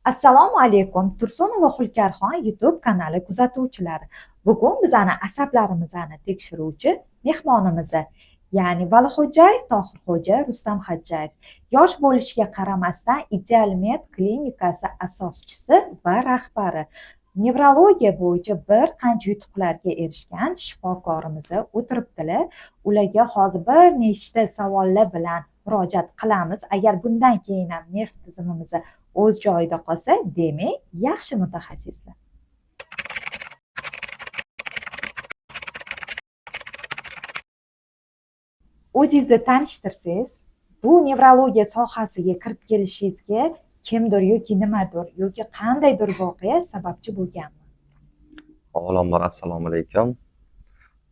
Assalomu alaykum, Tursunova Xulkarxon YouTube kanali kuzatuvchilari. Bugun bizani asablarimizni tekshiruvchi mehmonimiz, ya'ni Valixo'jayev Tohirxo'ja Rustam Xadjayev. Yosh bo'lishiga qaramasdan Ideal Med klinikasi asoschisi va rahbari. Nevrologiya bo'yicha bir qancha yutuqlarga erishgan shifokorimiz o'tiribdilar. Ularga hozir bir nechta savollar bilan murojaat qilamiz. Agar bundan keyin ham nerv tizimimiz o'z joyida qolsa, demak, yaxshi mutaxassislar. O'zingizni tanishtirsangiz, bu nevrologiya sohasiga kirib kelishingizga kimdir yoki nimadir yoki qandaydir voqea sababchi bo'lganmi? Avvalambor assalomu alaykum.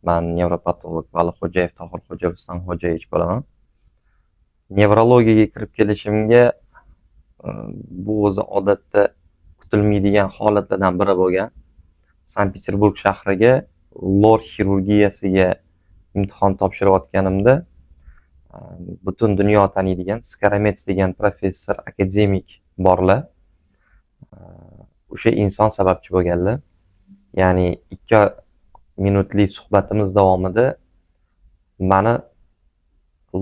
Men nevropatolog Valixo'jayev Tohirxo'ja Rustam Xodjayevich bo'laman. Nevrologiyaga kirib kelishimga bu o'zi odatda kutilmaydigan holatlardan biri bo'lgan. Sankt-Peterburg shahriga lor xirurgiyasiga imtihon topshirayotganimda butun dunyo taniydigan Skaramets degan professor akademik borlar. O'sha inson sababchi bo'lganlar. Ya'ni 2 minutlik suhbatimiz davomida meni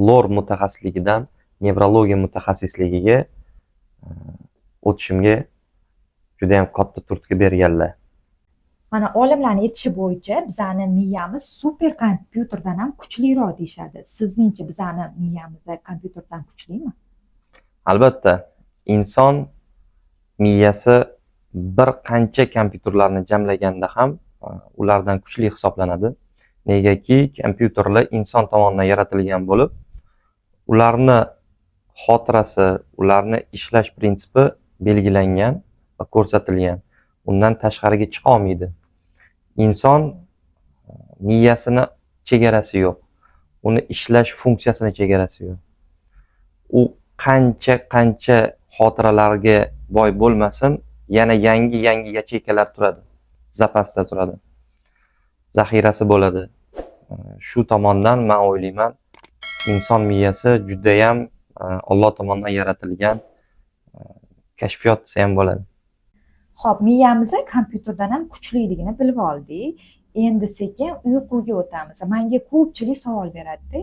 lor mutaxassisligidan nevrologiya mutaxassisligiga o'tishimga juda ham katta turtki berganlar. Mana olimlarning aytishi bo'yicha bizning miyamiz super kompyuterdan ham kuchliroq deyshadi. Sizningcha bizning miyamiz kompyuterdan kuchlimi? Albatta, inson miyasi bir qancha kompyuterlarni jamlaganda ham ulardan kuchli hisoblanadi. Negaki kompyuterlar inson tomonidan yaratilgan bo'lib, ularni xotirasi, ularni ishlash prinsipi belgilangan va ko'rsatilgan. Undan tashqariga chiqa olmaydi. Inson miyasini chegarasi yo'q. Uni ishlash funksiyasini chegarasi yo'q. U qancha xotiralarga boy bo'lmasin, yana yangi yacheykalar turadi. Zapasda turadi. Zaxirasi bo'ladi. Shu tomondan men o'ylayman, inson miyasi juda ham Alloh tomonidan yaratilgan kashfiyot desa ham bo'ladi. Xo'p, miyamiz kompyuterdan ham kuchliligini bilib oldik. Endi sekin uyquga o'tamiz. Menga ko'pchilik savol beradi.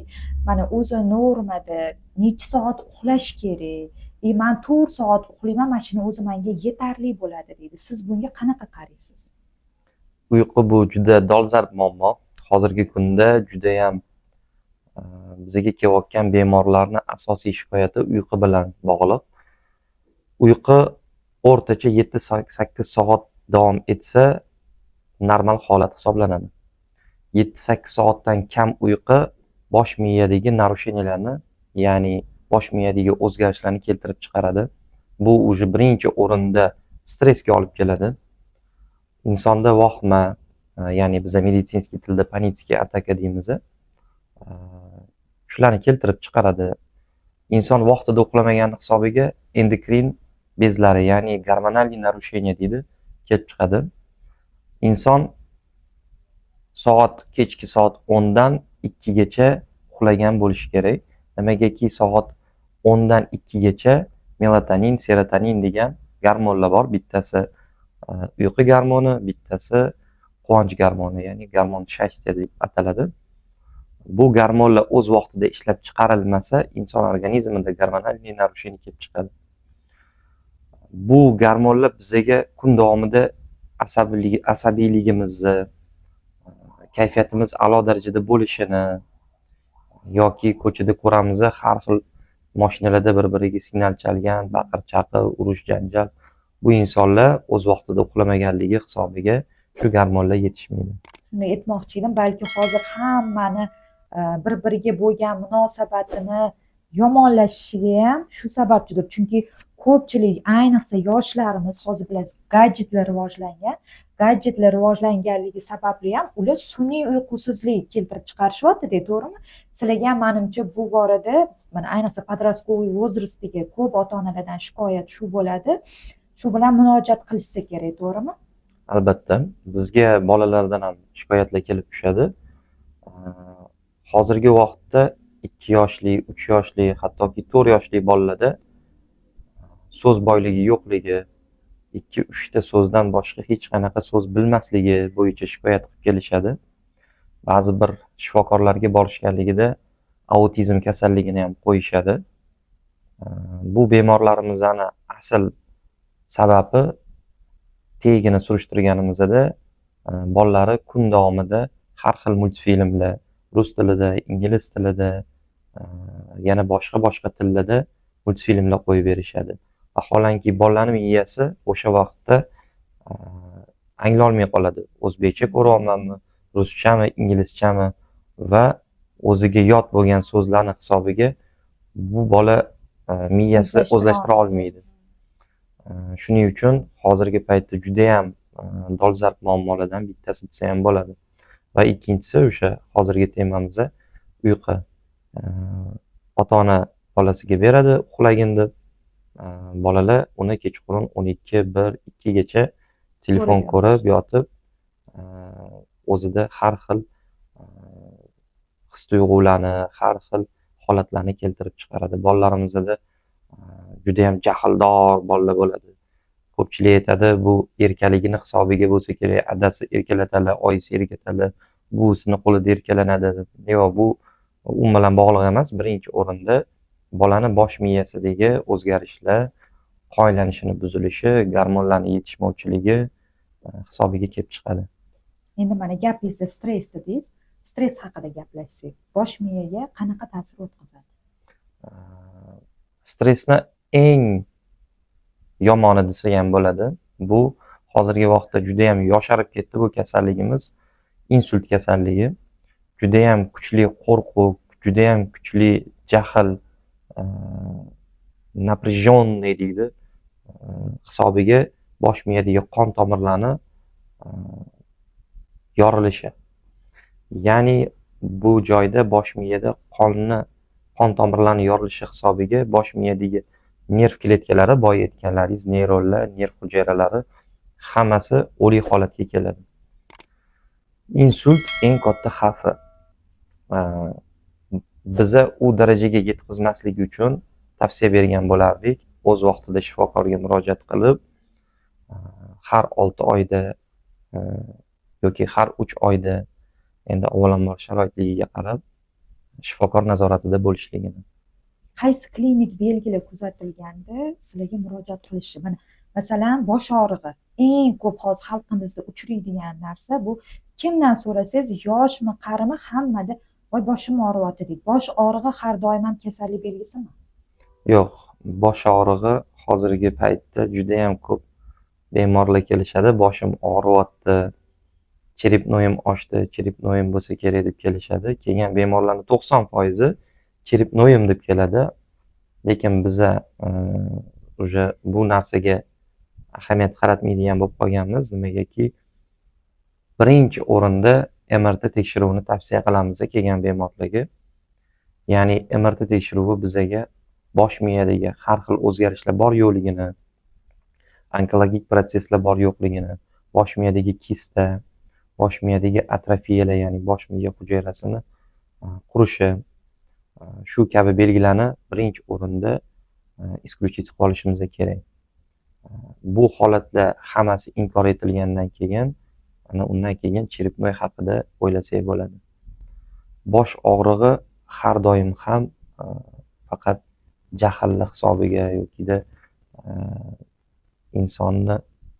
Mana o'zi normada necha soat uxlash kerak? Men 4 soat uxlayman, mana shuni o'zi menga yetarli bo'ladi deydi. Siz bunga qanaqa qaraysiz? Uyqu bu juda dolzarb muammo. Hozirgi kunda juda ham bizga kelayotgan bemorlarning asosiy shikoyati uyqu bilan bog'liq. Uyqu o'rtacha 7-8 soat davom etsa normal holat hisoblanadi. 7-8 soatdan kam uyqu bosh miyadagi narusheniylarni, ya'ni bosh miyadagi o'zgarishlarni keltirib chiqaradi. Bu уже birinchi o'rinda stressga olib keladi. Insonda vahma, ya'ni biz meditsinskiy tilda panический ataka deymiz. Shularni keltirib chiqaradi. Inson vaqtida uxlamagan hisobiga endokrin bezlari, ya'ni gormonal narusheniya deydi, kelib chiqadi. Inson kechki soat 10 dan 2 gacha uxlagan bo'lishi kerak. Nimagaki soat 10 dan 2 gacha melatonin, serotonin degan gormonlar bor. Bittasi uyqu gormoni, bittasi quvonch gormoni, ya'ni gormon shaystiya deb ataladi. Bu gormonlar o'z vaqtida ishlab chiqarilmasa, inson organizmida gormonal narusheniya kelib chiqadi. Bu gormonlar bizga kun davomida asabiyligimizni, kayfiyatimiz a'lo darajada bo'lishini yoki ko'chada ko'ramiz, har xil mashinalarda bir-biriga signal chalgan, baqir-chaqir, urush, janjal. Bu insonlar o'z vaqtida uxlamaganligi hisobiga shu gormonlar yetishmaydi. Shuni aytmoqchi edim, balki hozir hammani bir-biriga bo'lgan munosabatini yomonlashishiga ham shu sababchidir. Chunki ko'pchilik, ayniqsa yoshlarimiz, hozir bilasiz, gadjetlar rivojlangan. Gadjetlar rivojlanganligi sababli ham ular sun'iy uyqusizlik keltirib chiqarishyapti-da, to'g'rimi? Sizlarga ham menimcha bu borada, mana ayniqsa подростковый возрастdagi ko'p ota-onalardan shikoyat shu bo'ladi. Shu bilan murojaat qilishsa kerak, to'g'rimi? Albatta, bizga bolalardan ham shikoyatlar kelib tushadi. Hozirgi vaqtda 2 yoshli, 3 yoshli, hattoki 4 yoshli bolalarda so'z boyligi yo'qligi, 2-3 ta so'zdan boshqa hech qanaqa so'z bilmasligi bo'yicha shikoyat qilib kelishadi. Ba'zi bir shifokorlarga borishganligida autizm kasalligini ham qo'yishadi. Bu bemorlarimizni asl sababi tagini surishtirganimizda bolalari kun davomida har xil multfilmlar rus tilida, ingliz tilida, yana boshqa tillarda multfilmlar qo'yib berishadi. Vaholanki bolaning miyasi o'sha vaqtda anglolmay qoladi. O'zbekcha ko'ryapmanmi, ruschami, inglizchami va o'ziga yod bo'lgan so'zlarni hisobiga bu bola miyasi o'zlashtira olmaydi. Shuning uchun hozirgi paytda juda ham dolzarb muammolardan bittasi desa ham bo'ladi. Va ikkinchisi o'sha hozirgi temamizda uyqu. Ota-ona bolasiga beradi uxlagin deb. Bolalar uni kechqurun 12, 1, 2 gacha telefon ko'rib yotib, o'zida har xil his-tuyg'ularni, har xil holatlarni keltirib chiqaradi. Bolalarimizda juda ham jahldor bolalar bo'ladi. Ko'pchilik aytadi, bu erkaligini hisobiga bo'lsa kerak, adasi erkalatadi, oyisi erkatadi, buvisini qo'lida erkalanadi deb. Yo'q, bu u bilan bog'liq emas. Birinchi o'rinda bolani bosh miyasidagi o'zgarishlar, qoylanishini buzilishi, gormonlarning yetishmovchiligi hisobiga kelib chiqadi. Endi mana gapingizda stress dedingiz. Stress haqida gaplashsak, bosh miyaga qanaqa ta'sir o'tkazadi? Stressni eng yomoni desak ham bo'ladi. Bu hozirgi vaqtda juda ham yosharib ketdi bu kasalligimiz. Insult kasalligi. Juda ham kuchli qo'rquv, juda ham kuchli jahl, напряженный deydi, hisobiga bosh miyadagi qon tomirlarni yorilishi. Ya'ni bu joyda bosh miyada qon tomirlarni yorilishi hisobiga bosh miyadagi nerv kletkalari, boya aytganlaringiz, neyronlar, nerv hujayralari hammasi o'lik holatga keladi. Insult eng katta xavfi. Biza u darajaga yetkazmaslik uchun tavsiya bergan bo'lardik. O'z vaqtida shifokorga murojaat qilib, har 6 oyda yoki har 3 oyda, endi avvalambor sharoitligiga qarab, shifokor nazoratida bo'lishligini. Qaysi klinik belgilar kuzatilganda sizlarga murojaat qilishi? Mana masalan, bosh og'rig'i eng ko'p hozir xalqimizda uchraydigan narsa bu. Kimdan so'rasangiz, yoshmi, qarimi, hammada voy boshim og'riyapti deydi. Bosh og'rig'i har doim ham kasallik belgisimi? Yo'q, bosh og'rig'i hozirgi paytda juda ham ko'p bemorlar kelishadi. Boshim og'riyapti, cherepnoyim oshdi, cherepnoyim bo'lsa kerak deb kelishadi. Kelgan bemorlarning 90% cherepnoyim deb keladi. Lekin biza o'sha bu narsaga ahamiyat qaratmaydigan bo'lib qolganmiz. Nimagaki, birinchi o'rinda MRT tekshiruvini tavsiya qilamiz kelgan bemorlarga. Ya'ni MRT tekshiruvi bizaga bosh miyadagi har xil o'zgarishlar bor yo'qligini, onkologik proseslar bor yo'qligini, bosh miyadagi kista, bosh miyadagi atrofiyalar, ya'ni bosh miya hujayrasini qurishi, shu kabi belgilarni birinchi o'rinda исключить qilib olishimiz kerak. Bu holatlar hammasi inkor etilgandan keyin, undan keyin cherepnoy haqida o'ylasak bo'ladi. Bosh og'rig'i har doim ham faqat jahllik hisobiga yokida insonni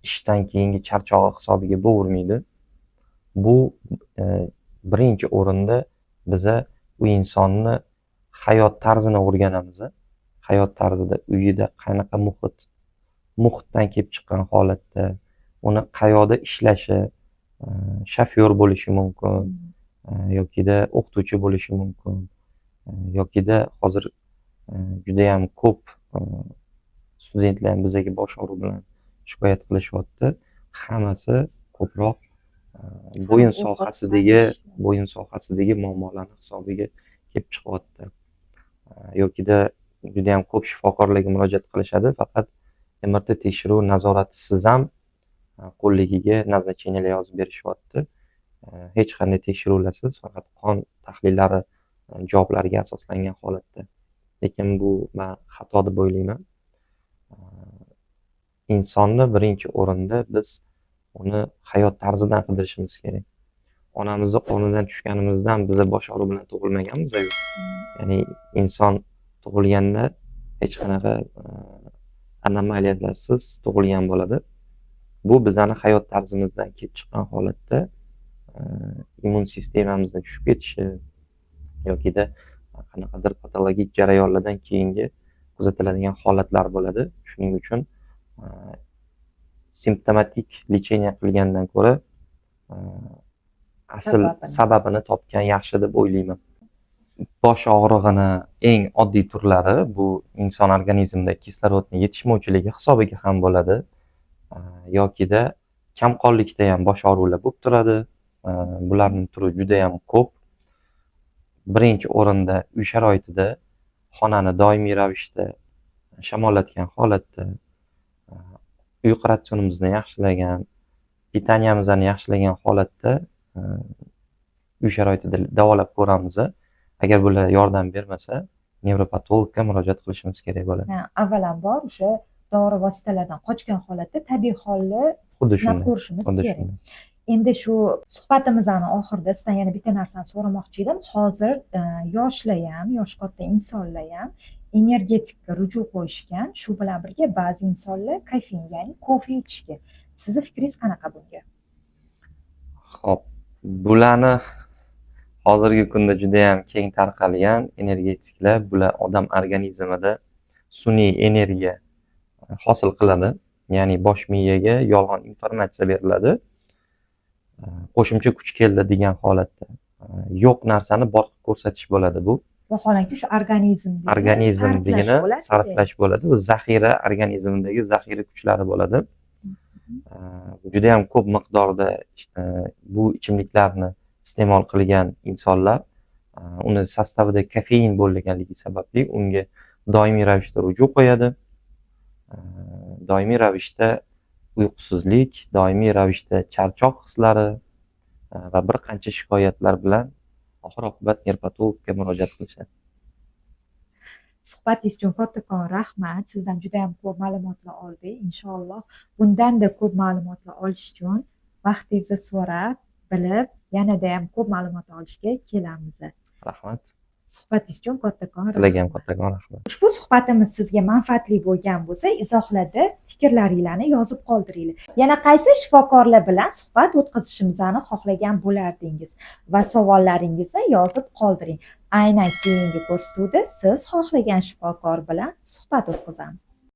ishdan keyingi charchog'i hisobiga bo'vermaydi. Bu birinchi o'rinda biza u insonni hayot tarzini o'rganamiz. Hayot tarzida uyida qanaqa muhitdan kelib chiqqan holatda, uni qayoqda ishlashi, shofyor bo'lishi mumkin, yokida o'qituvchi bo'lishi mumkin, yokida hozir juda ham ko'p studentlar bizaga bosh og'rig'i bilan shikoyat qilishyapti. Hammasi ko'proq bo'yin sohasidagi muammolarning hisobiga kelib chiqyapti. Yokida juda ham ko'p shifokorlarga murojaat qilishadi, faqat MRT tekshiruv nazoratisiz ham qo'lligiga назначениyalar yozib berishyapti. Hech qanday tekshiruvlarsiz, faqat qon tahlillari javoblariga asoslangan holatda. Lekin bu men xato deb o'ylayman. insonni birinchi o'rinda biz uni hayot tarzidan qidirishimiz kerak. Onamizni qornidan tushganimizdan biza bosh og'rig'i bilan tug'ilmaganmiz-ku. Ya'ni inson tug'ilganda hech qanaqa anomaliyalarsiz tug'ilgan bo'ladi. Bu bizani hayot tarzimizdan kelib chiqqan holatda immun sistemamizni tushib ketishi yokida qanaqadir patologik jarayonlardan keyingi kuzatiladigan holatlar bo'ladi. Shuning uchun simptomatik lecheniya qilgandan ko'ra asl sababini topgan yaxshi deb o'ylayman. Bosh og'rig'ini eng oddiy turlari bu inson organizmida kislorodni yetishmovchiligi hisobiga ham bo'ladi. Yokida kamqonlikda ham bosh og'rig'lar bo'lib turadi. Bularning turi juda ham ko'p. Birinchi o'rinda uy sharoitida xonani doimiy ravishda shamollatgan holatda, uyqu ratsionimizni yaxshilagan, pitaniyamizni yaxshilagan holatda uy sharoitida davolab ko'ramiz. Agar bular yordam bermasa, nevropatologga murojaat qilishimiz kerak bo'ladi. Avvalambor o'sha dori vositalardan qochgan holatda tabiiy holni sinab ko'rishimiz kerak. Endi shu suhbatimizni oxirida sizdan yana bitta narsani so'ramoqchi edim. Hozir yoshlar ham, yosh katta insonlar ham energetikka ruju qo'yishgan. Shu bilan birga ba'zi insonlar kofein, ya'ni kofe ichishga. Sizni fikringiz qanaqa bunga? Xo'p, bularni hozirgi kunda juda ham keng tarqalgan energetiklar, bular odam organizmida sun'iy energiya hosil qiladi. Ya'ni bosh miyaga yolg'on informatsiya beriladi. Qo'shimcha kuch keldi degan holatda yo'q narsani bor qilib ko'rsatish bo'ladi bu. Vaholanki shu organizmligini sarflash bo'ladi. Bu zaxira, organizmdagi zaxira kuchlari bo'ladi. Juda ham ko'p miqdorda bu ichimliklarni iste'mol qilgan insonlar uni sostavida kofein bo'lganligi sababli unga doimiy ravishda ruju qo'yadi. Doimiy ravishda uyqusizlik, doimiy ravishda charchoq hislari va bir qancha shikoyatlar bilan oxir-oqibat nevropatologga murojaat qilishadi. Suhbatingiz uchun kattakon rahmat. Sizdan juda ham ko'p ma'lumotlar oldik. Inshaalloh bundanda ko'p ma'lumotlar olish uchun vaqtingizni so'rab, bilib, yanada ham ko'p ma'lumot olishga kelamiz. Rahmat. Suhbatingiz uchun kattakon rahmat. Sizlarga ham kattakon rahmat. Ushbu suhbatimiz sizga manfaatli bo'lgan bo'lsa, izohlarda fikrlaringizni yozib qoldiringlar. Yana qaysi shifokorlar bilan suhbat o'tkazishimizni xohlagan bo'lardingiz va savollaringizni yozib qoldiring. Aynan keyingi ko'rsatuvda siz xohlagan shifokor bilan suhbat o'tkazamiz.